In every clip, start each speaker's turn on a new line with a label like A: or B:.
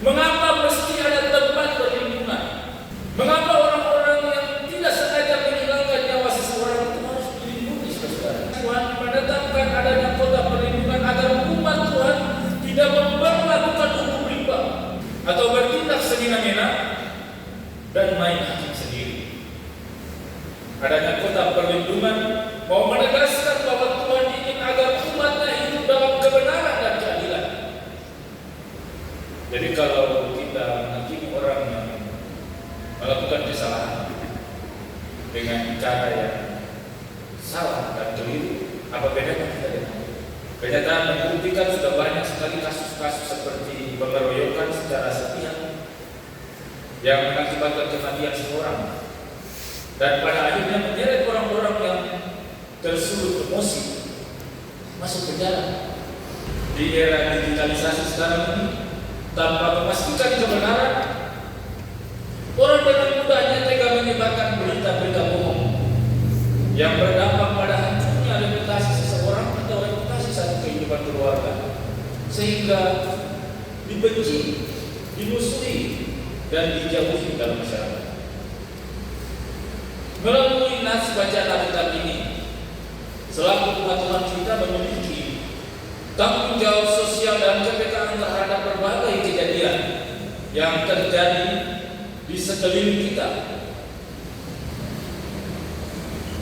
A: Mengapa mesti ada tempat perlindungan? Mengapa orang-orang yang tidak sengaja menghilangkan nyawa seseorang itu harus dilindungi, saudara? Tuhan menetapkan adanya kota perlindungan agar umat Tuhan tidak melakukan hukum rimba atau bertindak semena-mena dan main hakim sendiri. Adanya kota perlindungan mau menegaskan bahwa Tuhan ingin agar umatnya hidup dalam kebenaran dan keadilan. Jadi kalau kita menghakimi orang yang melakukan kesalahan dengan cara yang salah dan keliru, apa bedanya kita dengan itu? Kenyataan membuktikan sudah banyak sekali kasus-kasus seperti pengeroyokan secara sepihak yang mengakibatkan kematian seorang dan pada akhirnya menyeret orang-orang yang tersulut emosi masuk penjara. Di era digitalisasi sekarang ini, tanpa memastikan kebenaran, orang dengan mudahnya tega menyebarkan berita-berita bohong yang berdampak pada hancurnya reputasi seseorang atau reputasi satu kehidupan keluarga, sehingga dibenci, dimusuhi, dan dijauhi dalam masyarakat. Melalui nas bacaan Alkitab ini, selaku umat Tuhan kita memiliki tanggung jawab sosial dan kepekaan terhadap berbagai kejadian yang terjadi di sekeliling kita.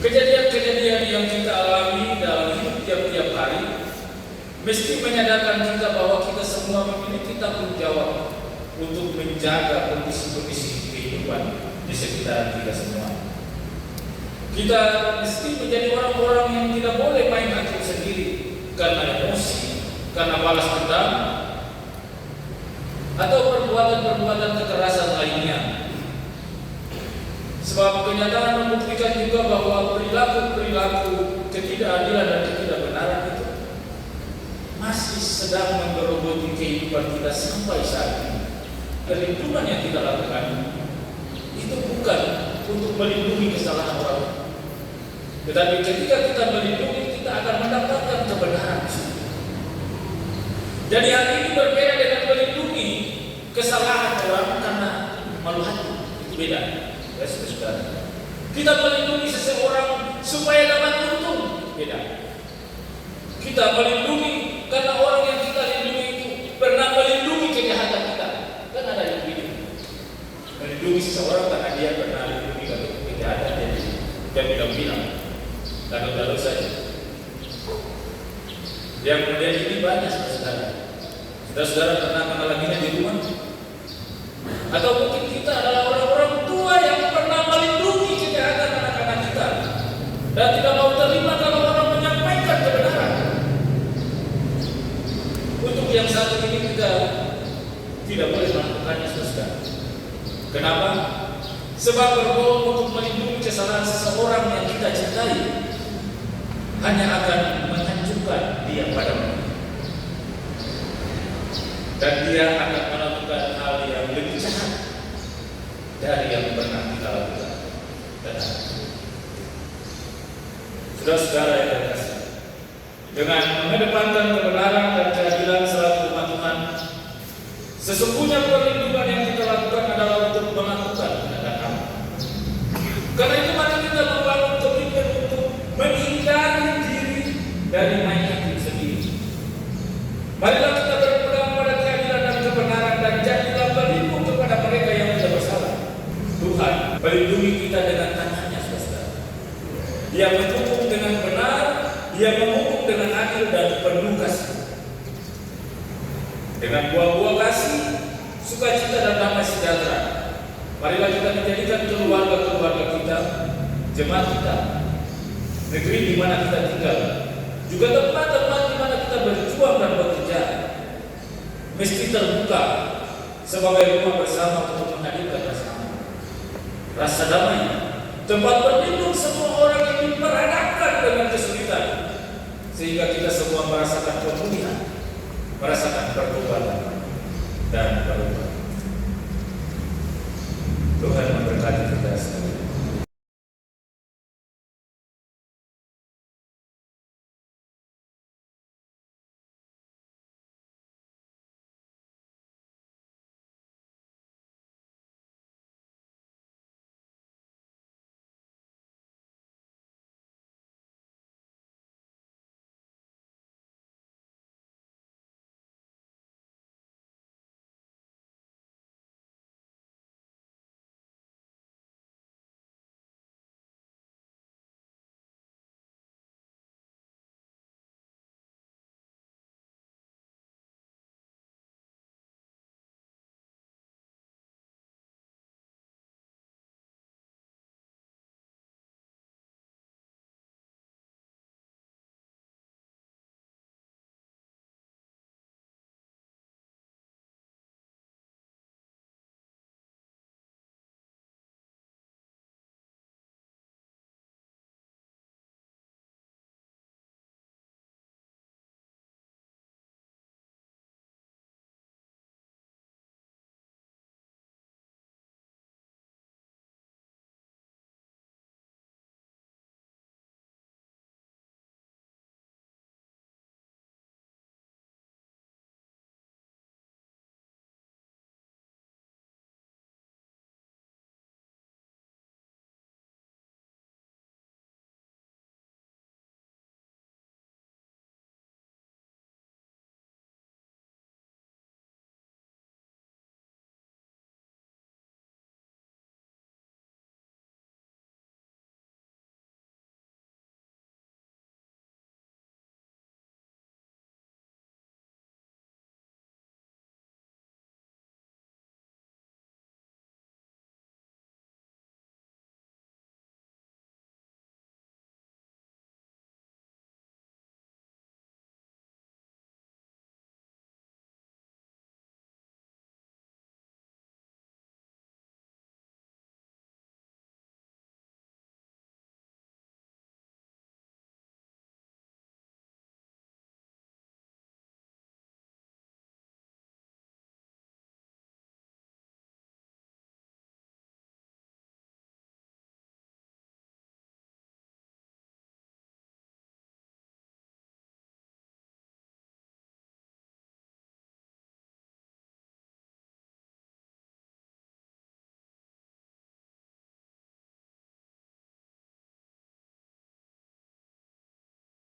A: Kejadian-kejadian yang kita alami dalam hidup tiap-tiap hari mesti menyadarkan kita bahwa kita semua memiliki tanggung jawab untuk menjaga kondisi-kondisi kehidupan di sekitar kita semua. Kita mesti menjadi orang-orang yang tidak boleh main hakim sendiri karena emosi, karena balas dendam, atau perbuatan-perbuatan kekerasan lainnya. Sebab kenyataan membuktikan juga bahwa perilaku-perilaku ketidakadilan dan ketidakbenaran itu masih sedang menggerogoti kehidupan kita sampai saat ini. Perlindungan yang kita lakukan itu bukan untuk melindungi kesalahan orang, tetapi ketika kita melindungi, kita akan mendapatkan kebenaran. Jadi hari ini berbeda dengan melindungi kesalahan orang karena malu hati. Itu beda. Ya, saudara. Kita melindungi seseorang supaya dapat untung. Beda. Kita melindungi karena orang yang kita lindungi itu pernah melindungi kejahatan kita. Kan ada yang begitu. Melindungi seseorang karena dia pernah melindungi kejahatan dia bilang-bilang. Lalu saja. Yang kemudian ini banyak saudara. Saudara pernah mengalaminya di rumah? Atau mungkin kita adalah orang-orang tua yang pernah melindungi kejahatan anak-anak kita dan tidak mau terima kalau orang menyampaikan kebenaran. Untuk yang satu ini kita tidak boleh melakukannya, saudara. Kenapa? Sebab berbohong untuk melindungi kesalahan seseorang yang kita cintai hanya akan menghancurkan dia pada waktu. Dan dia akan melakukan hal yang lebih jahat dari yang pernah kita lakukan. Saudara-saudara yang terkasih, dengan mengedepankan kebenaran dan keadilan selaku umat Tuhan, sesungguhnya perlindungan yang kita lakukan adalah untuk melakukan kebenaran. Karena itu mari kita membangun komitmen untuk menghindari diri dari main hakim sendiri. Marilah kita berpegang pada keadilan dan kebenaran dan jadilah pelindung kepada mereka yang tidak bersalah. Tuhan melindungi kita dengan tangannya, saudara. Dia menghukum dengan benar, dia menghukum dengan adil dan penuh kasih. Dengan buah-buah kasih, sukacita dan damai sejahtera, marilah kita menjadikan keluarga-keluarga kita, jemaat kita, negeri di mana kita tinggal, juga tempat-tempat di mana kita berjuang dan bekerja, mesti terbuka sebagai rumah bersama untuk menghadirkan rasa damai, tempat berlindung semua orang yang diperhadapkan dengan kesulitan, sehingga kita semua merasakan pemulihan, merasakan pertobatan dan perubahan.